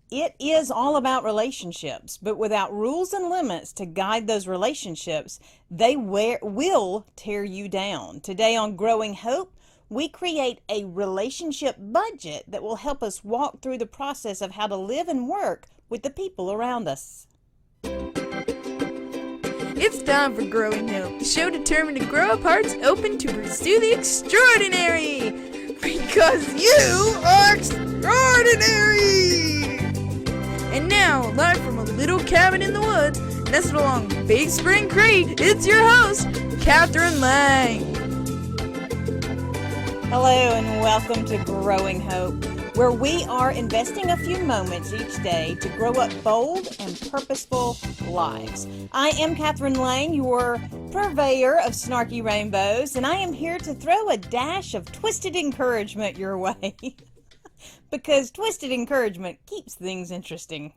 It is all about relationships, but without rules and limits to guide those relationships, will tear you down. Today on Growing Hope, we create a relationship budget that will help us walk through the process of how to live and work with the people around us. It's time for Growing Hope, the show determined to grow up hearts open to pursue the extraordinary. Because you are extraordinary! And now, live from a little cabin in the woods, nestled along Big Spring Creek, it's your host, Kathryn Lang. Hello and welcome to Growing Hope, where we are investing a few moments each day to grow up bold and purposeful lives. I am Kathryn Lang, your purveyor of snarky rainbows, and I am here to throw a dash of twisted encouragement your way. Because twisted encouragement keeps things interesting.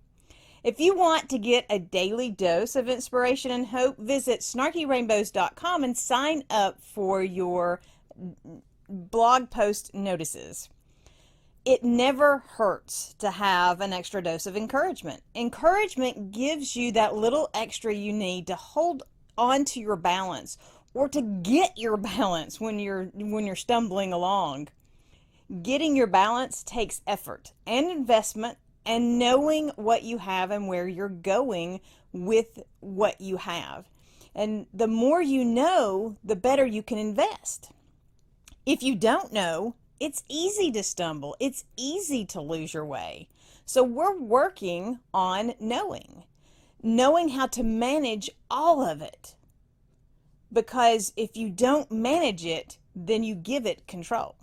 If you want to get a daily dose of inspiration and hope, visit snarkyrainbows.com and sign up for your blog post notices. It never hurts to have an extra dose of encouragement. Encouragement gives you that little extra you need to hold on to your balance or to get your balance when you're stumbling along. Getting your balance takes effort and investment and knowing what you have and where you're going with what you have. And the more you know, the better you can invest. If you don't know, it's easy to stumble. It's easy to lose your way. So we're working on knowing how to manage all of it. Because if you don't manage it, then you give it control.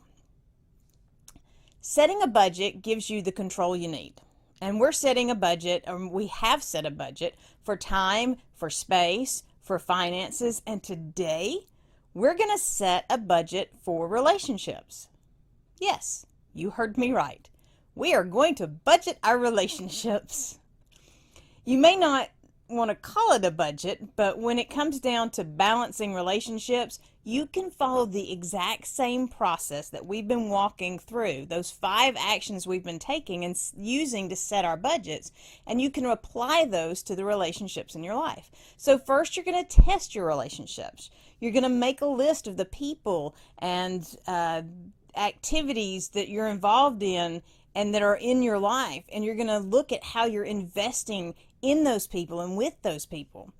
Setting a budget gives you the control you need. And we're setting a budget, or we have set a budget for time, for space, for finances, and today we're going to set a budget for relationships. Yes, you heard me right. We are going to budget our relationships. You may not want to call it a budget, but when it comes down to balancing relationships, you can follow the exact same process that we've been walking through, those 5 actions we've been taking and using to set our budgets, and you can apply those to the relationships in your life. So first, you're going to test your relationships. You're going to make a list of the people and activities that you're involved in and that are in your life, and you're going to look at how you're investing in those people and with those people.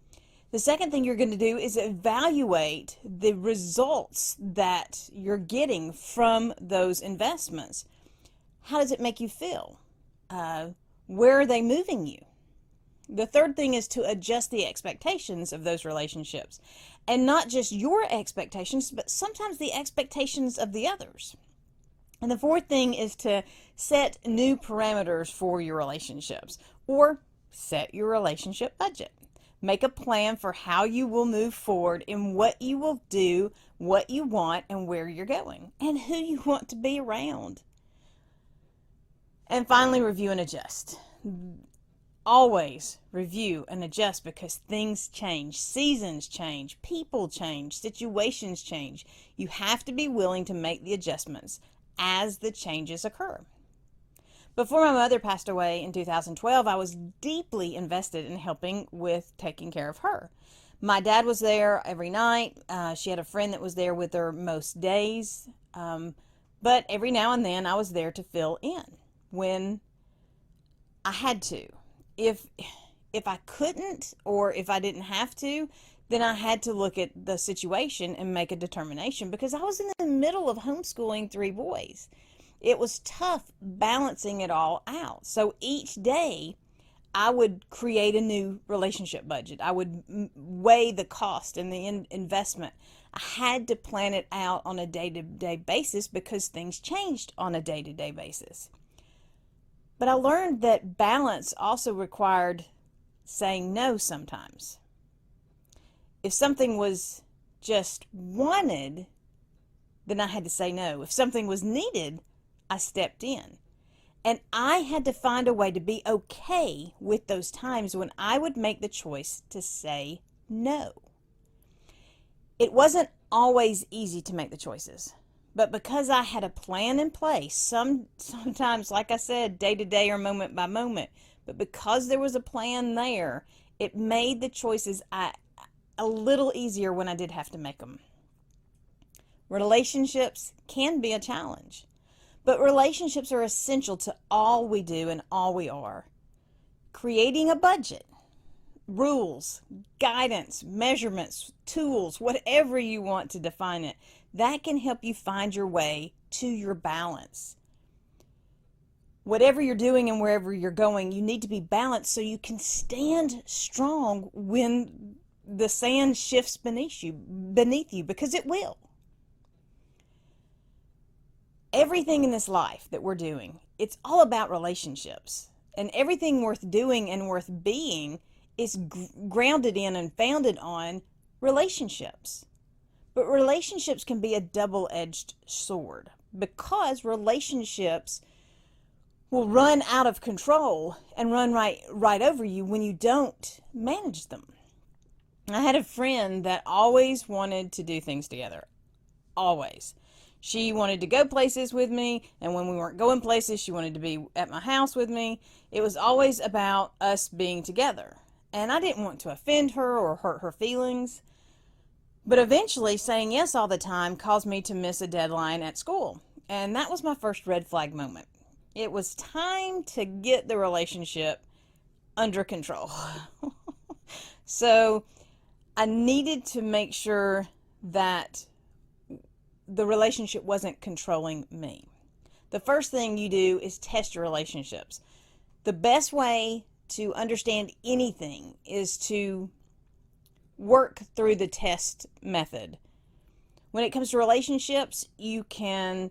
The second thing you're going to do is evaluate the results that you're getting from those investments. How does it make you feel? Where are they moving you? The third thing is to adjust the expectations of those relationships, and not just your expectations, but sometimes the expectations of the others. And the fourth thing is to set new parameters for your relationships, or set your relationship budget. Make a plan for how you will move forward in what you will do, what you want, and where you're going, and who you want to be around. And finally, review and adjust. Always review and adjust, because things change, seasons change, people change, situations change. You have to be willing to make the adjustments as the changes occur. Before my mother passed away in 2012, I was deeply invested in helping with taking care of her. My dad was there every night. She had a friend that was there with her most days. But every now and then I was there to fill in when I had to. If I couldn't, or if I didn't have to, then I had to look at the situation and make a determination, because I was in the middle of homeschooling 3 boys. It was tough balancing it all out. So each day I would create a new relationship budget. I would weigh the cost and the investment. I had to plan it out on a day-to-day basis, because things changed on a day-to-day basis. But I learned that balance also required saying no sometimes. If something was just wanted, then I had to say no. If something was needed, I stepped in. And I had to find a way to be okay with those times when I would make the choice to say no. It wasn't always easy to make the choices, But because I had a plan in place, sometimes, like I said, day to day or moment by moment, but because there was a plan there, it made the choices a little easier when I did have to make them. Relationships can be a challenge, but relationships are essential to all we do and all we are. Creating a budget, rules, guidance, measurements, tools, whatever you want to define it, that can help you find your way to your balance. Whatever you're doing and wherever you're going, you need to be balanced so you can stand strong when the sand shifts beneath you, because it will. Everything in this life that we're doing, it's all about relationships. And everything worth doing and worth being is grounded in and founded on relationships. But relationships can be a double-edged sword, because relationships will run out of control and run right over you when you don't manage them. I had a friend that always wanted to do things together. Always. She wanted to go places with me, and when we weren't going places, she wanted to be at my house with me. It was always about us being together. And I didn't want to offend her or hurt her feelings. But eventually, saying yes all the time caused me to miss a deadline at school. And that was my first red flag moment. It was time to get the relationship under control. So I needed to make sure that the relationship wasn't controlling me. The first thing you do is test your relationships. The best way to understand anything is to work through the test method. When it comes to relationships, you can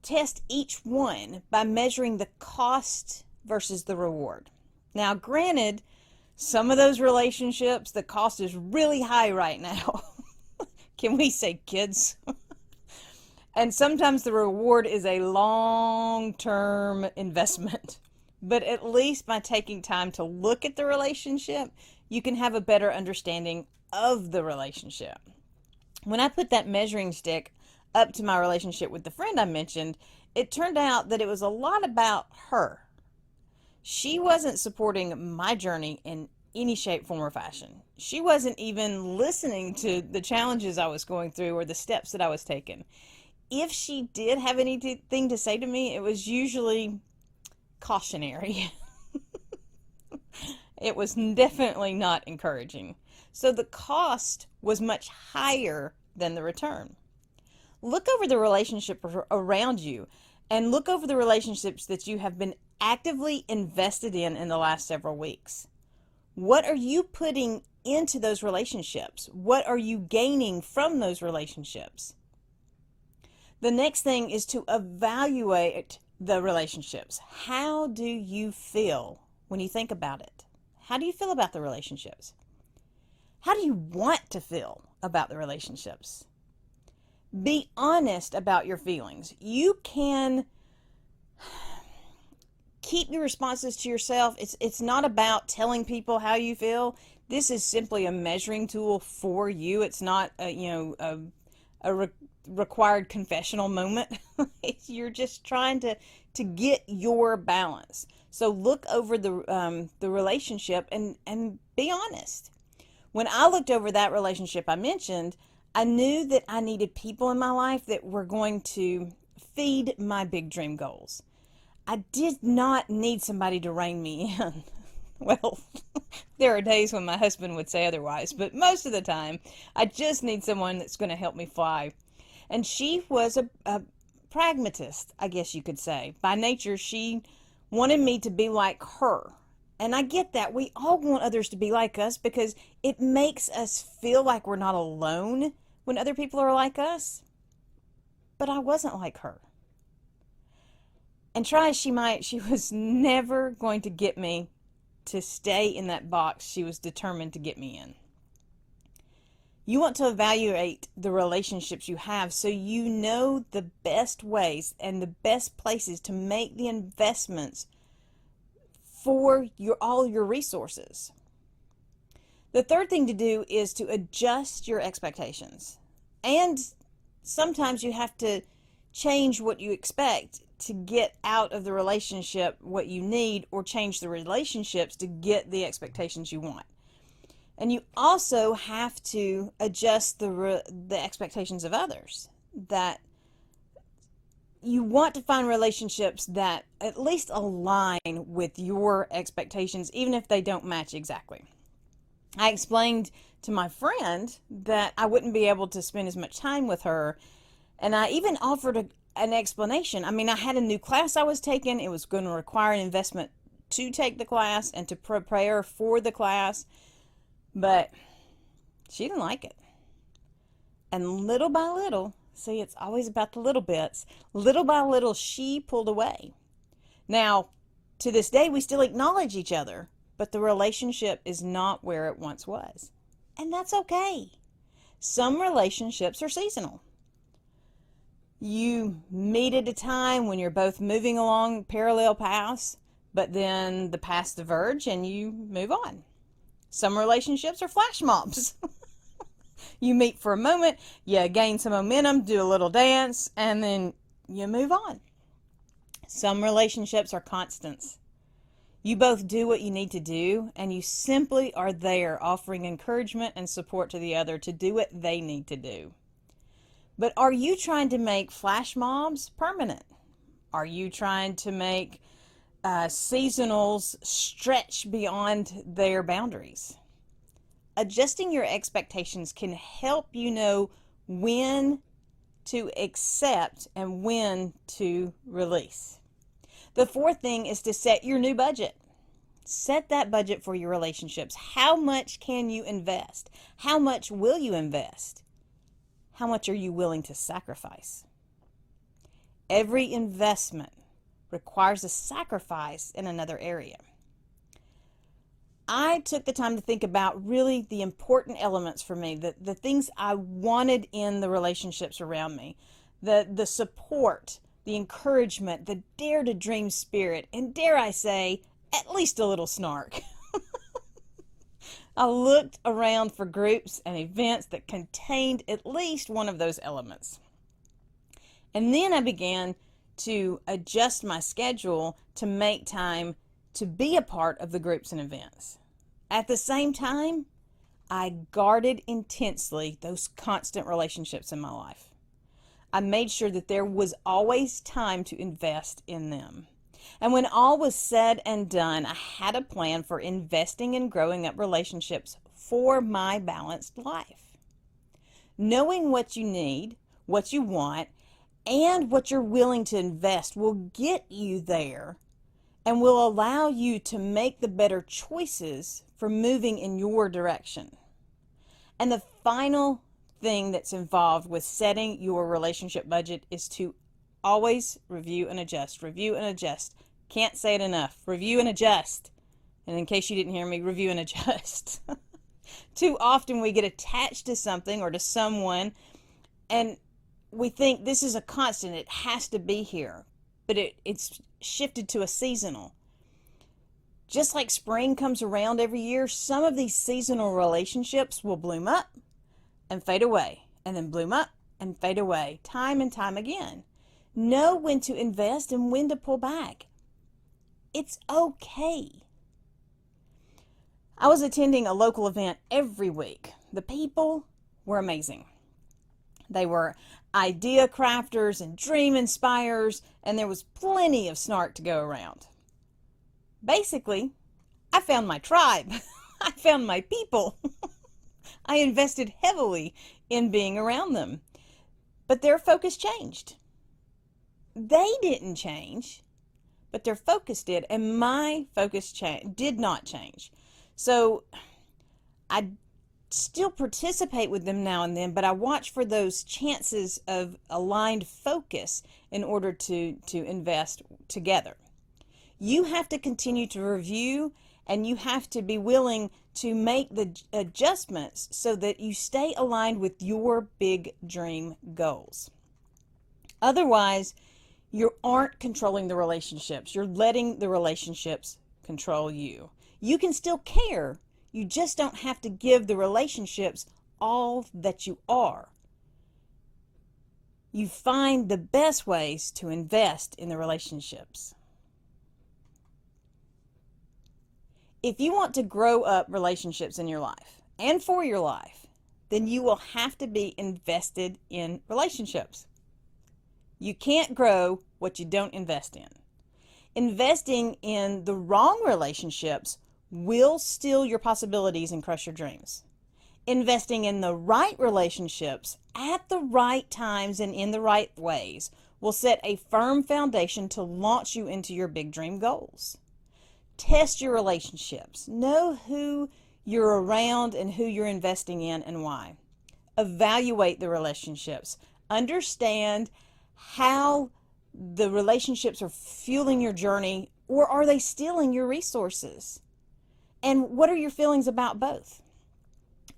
test each one by measuring the cost versus the reward. Now, granted, some of those relationships, the cost is really high right now. Can we say kids? And sometimes the reward is a long-term investment. But at least by taking time to look at the relationship, you can have a better understanding of the relationship. When I put that measuring stick up to my relationship with the friend I mentioned, it turned out that it was a lot about her. She wasn't supporting my journey in any shape, form, or fashion. She wasn't even listening to the challenges I was going through or the steps that I was taking. If she did have anything to say to me, it was usually cautionary. It was definitely not encouraging. So the cost was much higher than the return. Look over the relationship around you and look over the relationships that you have been actively invested in the last several weeks. What are you putting into those relationships? What are you gaining from those relationships? The next thing is to evaluate the relationships. How do you feel when you think about it? How do you feel about the relationships? How do you want to feel about the relationships? Be honest about your feelings. You can keep your responses to yourself. It's not about telling people how you feel. This is simply a measuring tool for you. It's not a required confessional moment. You're just trying to get your balance. So look over the relationship and be honest. When I looked over that relationship I mentioned, I knew that I needed people in my life that were going to feed my big dream goals. I did not need somebody to rein me in. Well, there are days when my husband would say otherwise, but most of the time, I just need someone that's going to help me fly. And she was a pragmatist, I guess you could say. By nature, she wanted me to be like her. And I get that. We all want others to be like us because it makes us feel like we're not alone when other people are like us. But I wasn't like her. And try as she might, she was never going to get me to stay in that box she was determined to get me in. You want to evaluate the relationships you have so you know the best ways and the best places to make the investments for all your resources. The third thing to do is to adjust your expectations and sometimes you have to change what you expect to get out of the relationship what you need, or change the relationships to get the expectations you want. And you also have to adjust the expectations of others. That you want to find relationships that at least align with your expectations, even if they don't match exactly. I explained to my friend that I wouldn't be able to spend as much time with her, and I even offered an explanation. I mean, I had a new class I was taking. It was going to require an investment to take the class and to prepare for the class, but she didn't like it. And little by little, see, it's always about the little bits, little by little, she pulled away. Now, to this day, we still acknowledge each other, but the relationship is not where it once was. And that's okay. Some relationships are seasonal. You meet at a time when you're both moving along parallel paths, but then the paths diverge and you move on. Some relationships are flash mobs. You meet for a moment, you gain some momentum, do a little dance, and then you move on. Some relationships are constants. You both do what you need to do, and you simply are there offering encouragement and support to the other to do what they need to do. But are you trying to make flash mobs permanent? Are you trying to make seasonals stretch beyond their boundaries? Adjusting your expectations can help you know when to accept and when to release. The fourth thing is to set your new budget. Set that budget for your relationships. How much can you invest? How much will you invest? How much are you willing to sacrifice? Every investment requires a sacrifice in another area. I took the time to think about really the important elements for me, the things I wanted in the relationships around me, the support, the encouragement, the dare to dream spirit, and dare I say, at least a little snark. I looked around for groups and events that contained at least one of those elements. And then I began to adjust my schedule to make time to be a part of the groups and events. At the same time, I guarded intensely those constant relationships in my life. I made sure that there was always time to invest in them. And when all was said and done, I had a plan for investing and growing up relationships for my balanced life. Knowing what you need, what you want, and what you're willing to invest will get you there and will allow you to make the better choices for moving in your direction. And the final thing that's involved with setting your relationship budget is to always review and adjust. Review and adjust. Can't say it enough. Review and adjust. And in case you didn't hear me, review and adjust. Too often we get attached to something or to someone and we think this is a constant. It has to be here. But it's shifted to a seasonal. Just like spring comes around every year, some of these seasonal relationships will bloom up and fade away, and then bloom up and fade away, time and time again. Know when to invest and when to pull back. It's okay. I was attending a local event every week. The people were amazing. They were idea crafters and dream inspirers, and there was plenty of snark to go around. Basically, I found my tribe. I found my people. I invested heavily in being around them. But their focus changed. They didn't change, but their focus did, and my focus did not change. So I still participate with them now and then, but I watch for those chances of aligned focus in order to invest together. You have to continue to review, and you have to be willing to make the adjustments so that you stay aligned with your big dream goals. Otherwise, you aren't controlling the relationships. You're letting the relationships control you. You can still care. You just don't have to give the relationships all that you are. you find the best ways to invest in the relationships. If you want to grow up relationships in your life and for your life, then you will have to be invested in relationships. You can't grow what you don't invest in. Investing in the wrong relationships will steal your possibilities and crush your dreams. Investing in the right relationships at the right times and in the right ways will set a firm foundation to launch you into your big dream goals. Test your relationships. Know who you're around and who you're investing in and why. Evaluate the relationships. Understand how the relationships are fueling your journey, or are they stealing your resources? And what are your feelings about both?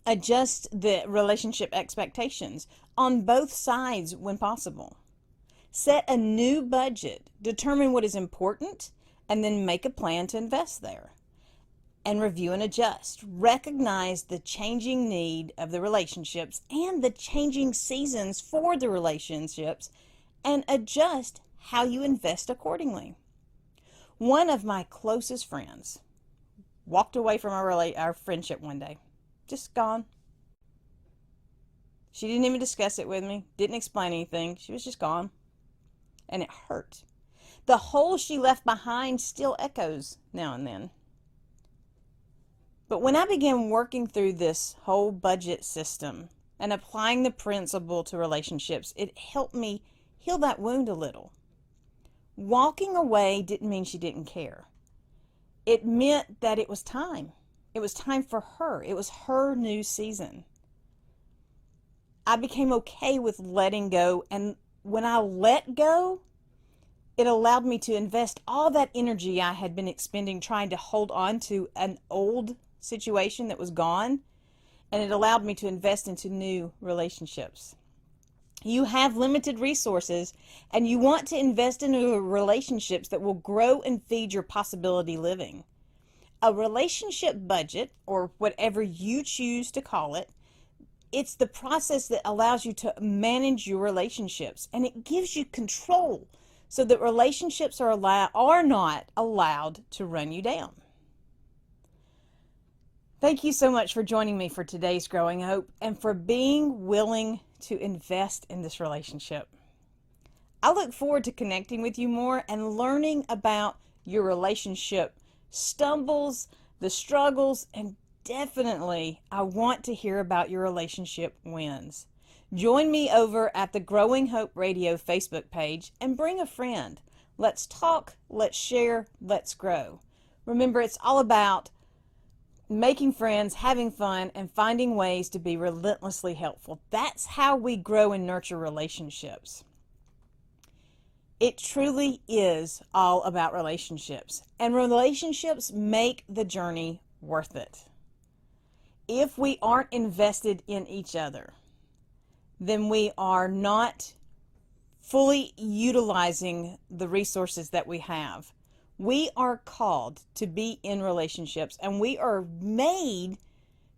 Adjust the relationship expectations on both sides when possible. Set a new budget. Determine what is important and then make a plan to invest there. And review and adjust. Recognize the changing need of the relationships and the changing seasons for the relationships and adjust how you invest accordingly. One of my closest friends walked away from our friendship one day. Just gone. She didn't even discuss it with me, didn't explain anything. She was just gone. And it hurt. The hole she left behind still echoes now and then. But when I began working through this whole budget system and applying the principle to relationships, it helped me heal that wound a little. Walking away didn't mean she didn't care. It meant that it was time. It was time for her. It was her new season. I became okay with letting go, and when I let go, it allowed me to invest all that energy I had been expending trying to hold on to an old situation that was gone, and it allowed me to invest into new relationships. You have limited resources, and you want to invest into relationships that will grow and feed your possibility living. A relationship budget, or whatever you choose to call it, it's the process that allows you to manage your relationships, and it gives you control so that relationships are not allowed to run you down. Thank you so much for joining me for today's Growing Hope and for being willing to invest in this relationship. I look forward to connecting with you more and learning about your relationship stumbles, the struggles, and definitely I want to hear about your relationship wins. Join me over at the Growing Hope Radio Facebook page and bring a friend. Let's talk, let's share, let's grow. Remember, it's all about making friends, having fun, and finding ways to be relentlessly helpful. That's how we grow and nurture relationships. It truly is all about relationships, and relationships make the journey worth it. If we aren't invested in each other, then we are not fully utilizing the resources that we have. We are called to be in relationships, and we are made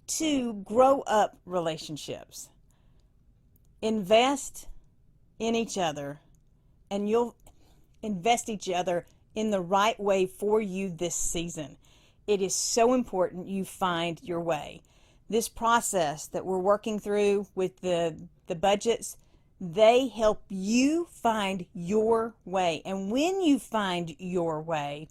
to grow up relationships. Invest in each other, and you'll invest each other in the right way for you this season. It is so important you find your way. This process that we're working through with the budgets, they help you find your way. And when you find your way,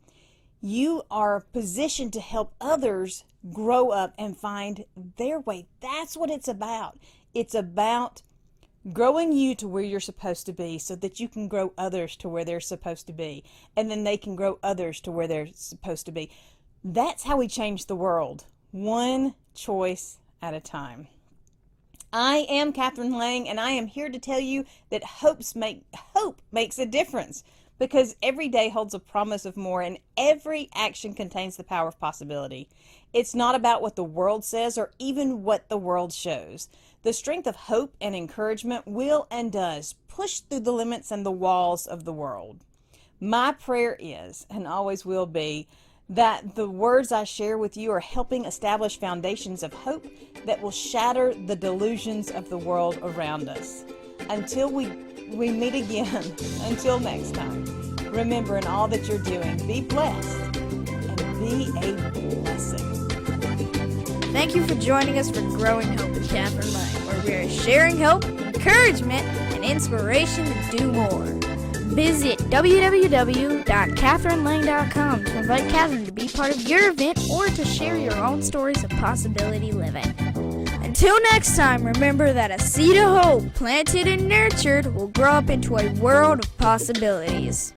you are positioned to help others grow up and find their way. That's what it's about. It's about growing you to where you're supposed to be so that you can grow others to where they're supposed to be. And then they can grow others to where they're supposed to be. That's how we change the world, one choice at a time. I am Kathryn Lang, and I am here to tell you that hope makes a difference, because every day holds a promise of more, and every action contains the power of possibility. It's not about what the world says or even what the world shows. The strength of hope and encouragement will and does push through the limits and the walls of the world. My prayer is, and always will be, that the words I share with you are helping establish foundations of hope that will shatter the delusions of the world around us. Until we we meet again. Until next time, remember in all that you're doing, be blessed and be a blessing. Thank you for joining us for Growing Hope with Kathryn Lang, where we are sharing hope, encouragement, and inspiration to do more. Visit www.kathrynlang.com to invite Kathryn to be part of your event or to share your own stories of possibility living. Until next time, remember that a seed of hope planted and nurtured will grow up into a world of possibilities.